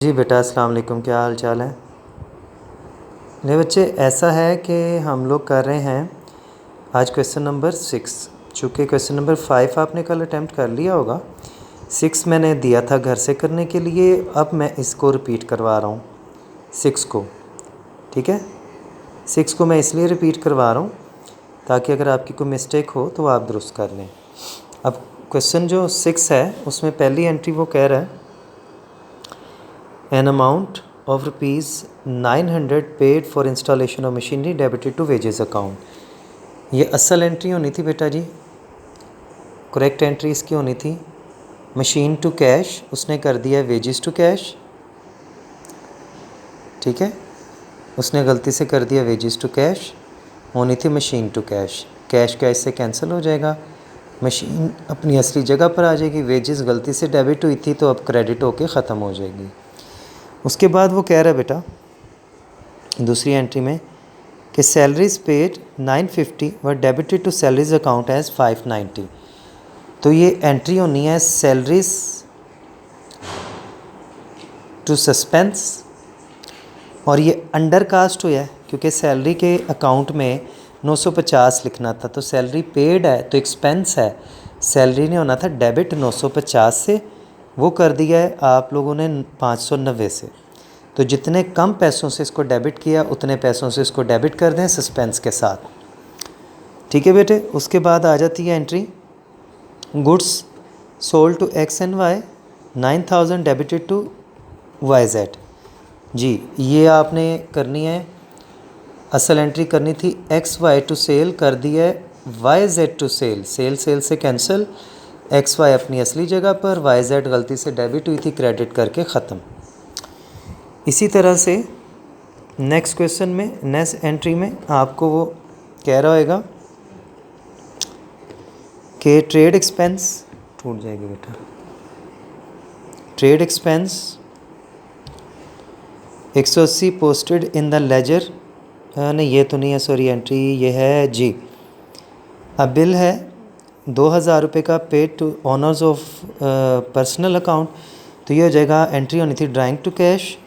जी बेटा, अस्सलाम वालेकुम। क्या हाल चाल है? मेरे बच्चे, ऐसा है कि हम लोग कर रहे हैं आज क्वेश्चन नंबर 6। चूँकि क्वेश्चन नंबर 5 आपने कल अटैम्प्ट कर लिया होगा, 6 मैंने दिया था घर से करने के लिए। अब मैं इसको रिपीट करवा रहा हूँ, 6 को। ठीक है, 6 को मैं इसलिए रिपीट करवा रहा हूँ ताकि अगर आपकी कोई मिस्टेक हो तो आप दुरुस्त कर लें। अब क्वेश्चन जो 6 है उसमें पहली एंट्री वो कह रहा है an amount of rupees 900 paid for installation of machinery debited to wages account। ये असल एंट्री होनी थी बेटा जी, करेक्ट एंट्री इसकी होनी थी। मशीन टू कैश उसने कर दिया वेजेस टू कैश। ठीक है, उसने गलती से कर दिया वेजेस टू कैश, होनी थी machine to cash. Cash cash से कैंसिल हो जाएगा, मशीन अपनी असली जगह पर आ जाएगी। वेजेस गलती से डेबिट हुई थी तो अब क्रेडिट होके ख़त्म हो जाएगी। उसके बाद वो कह रहा है बेटा दूसरी एंट्री में कि salaries paid 950 were debited to salaries account as 590। तो ये एंट्री होनी है सैलरीज टू सस्पेंस, और ये अंडर कास्ट हुआ है क्योंकि सैलरी के अकाउंट में 950 लिखना था, तो सैलरी पेड है तो एक्सपेंस है। सैलरी ने होना था डेबिट 950 से, वो कर दिया है आप लोगों ने 590 से। तो जितने कम पैसों से इसको डेबिट किया उतने पैसों से इसको डेबिट कर दें सस्पेंस के साथ। ठीक है बेटे, उसके बाद आ जाती है entry goods sold to X and Y 9000 debited to Y Z. जी, ये आपने करनी है, असल एंट्री करनी थी एक्स वाई टू सेल, कर दिया है Y Z to sale. Sale sale से कैंसिल, एक्स वाई अपनी असली जगह पर, वाई जेड गलती से डेबिट हुई थी, क्रेडिट करके ख़त्म। इसी तरह से नेक्स्ट क्वेश्चन में, नेक्स्ट एंट्री में आपको वो कह रहा होगा कि ट्रेड एक्सपेंस टूट जाएगी बेटा, trade expense 180 posted in the ledger. नहीं, ये तो नहीं है, सॉरी, एंट्री ये है जी। अब बिल है 2000 रुपये का, paid to owners of personal account. तो ये हो जाएगा, एंट्री होनी थी ड्राइंग टू कैश।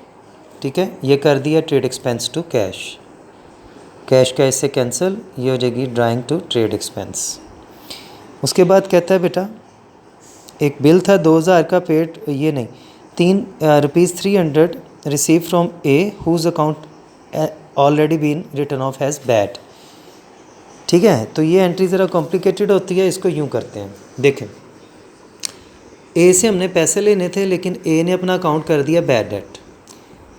ठीक है, ये कर दिया trade expense to cash, cash cash से कैंसिल, ये हो जाएगी ड्राइंग टू ट्रेड एक्सपेंस। उसके बाद कहता है बेटा एक बिल था 2000 का, पेड, ये नहीं, ₹300 receive from A whose account already been return of has bad. ठीक है, तो ये एंट्री ज़रा कॉम्प्लिकेटेड होती है, इसको यूँ करते हैं। देखें, ए से हमने पैसे लेने थे लेकिन ए ने अपना अकाउंट कर दिया बैड डेट,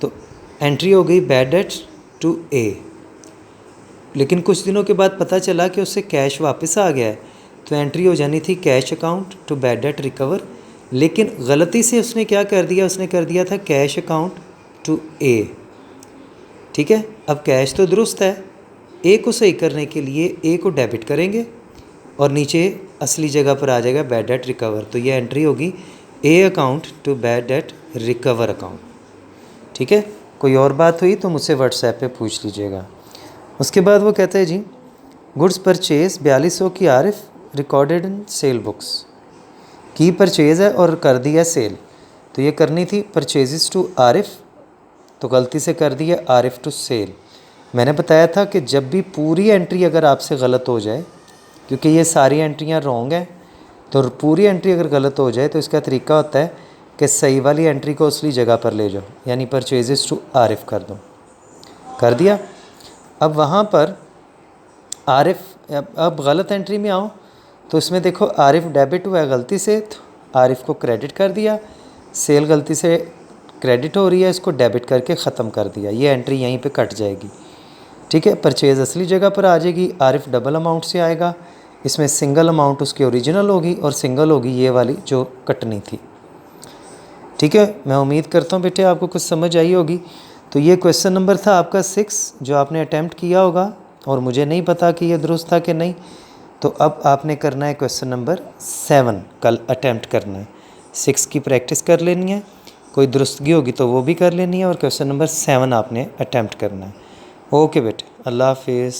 तो एंट्री हो गई बैड डेट टू ए। लेकिन कुछ दिनों के बाद पता चला कि उससे कैश वापस आ गया है, तो एंट्री हो जानी थी cash account to bad debt recover. लेकिन गलती से उसने क्या कर दिया, उसने कर दिया था कैश अकाउंट टू ए। ठीक है, अब कैश तो दुरुस्त है, ए को सही करने के लिए ए को डेबिट करेंगे और नीचे असली जगह पर आ जाएगा बैड डेट रिकवर। तो ये एंट्री होगी a account to bad debt recover account. ठीक है, कोई और बात हुई तो मुझसे व्हाट्सएप पे पूछ लीजिएगा। उसके बाद वो कहते हैं जी गुड्स परचेज 4200 की आरिफ रिकॉर्डेड इन सेल बुक्स। की परचेज़ है और कर दिया सेल, तो ये करनी थी परचेजेस टू आरिफ, तो गलती से कर दिया आरिफ टू सेल। मैंने बताया था कि जब भी पूरी एंट्री अगर आपसे गलत हो जाए, क्योंकि ये सारी एंट्रियाँ रॉन्ग हैं, तो पूरी एंट्री अगर गलत हो जाए तो इसका तरीका होता है कि सही वाली एंट्री को असली जगह पर ले जाओ, यानी परचेजेस टू आरिफ कर दो। कर दिया। अब वहाँ पर आरिफ, अब गलत एंट्री में आओ तो इसमें देखो आरिफ डेबिट हुआ है गलती से, तो आरिफ को क्रेडिट कर दिया। सेल गलती से क्रेडिट हो रही है, इसको डेबिट करके ख़त्म कर दिया। ये एंट्री यहीं पे कट जाएगी। ठीक है, परचेज़ असली जगह पर आ जाएगी, आरिफ डबल अमाउंट से आएगा, इसमें सिंगल अमाउंट उसकी ओरिजिनल होगी और सिंगल होगी ये वाली जो कटनी थी। ठीक है, मैं उम्मीद करता हूँ बेटे आपको कुछ समझ आई होगी। तो ये क्वेश्चन नंबर था आपका 6 जो आपने अटैम्प्ट किया होगा, और मुझे नहीं पता कि ये दुरुस्त था कि नहीं। तो अब आपने करना है क्वेश्चन नंबर 7 कल अटैम्प्ट करना है। 6 की प्रैक्टिस कर लेनी है, कोई दुरुस्तगी होगी तो वो भी कर लेनी है, और क्वेश्चन नंबर 7 आपने अटैम्प्ट करना है। ओके बेटे, अल्लाह हाफिज़।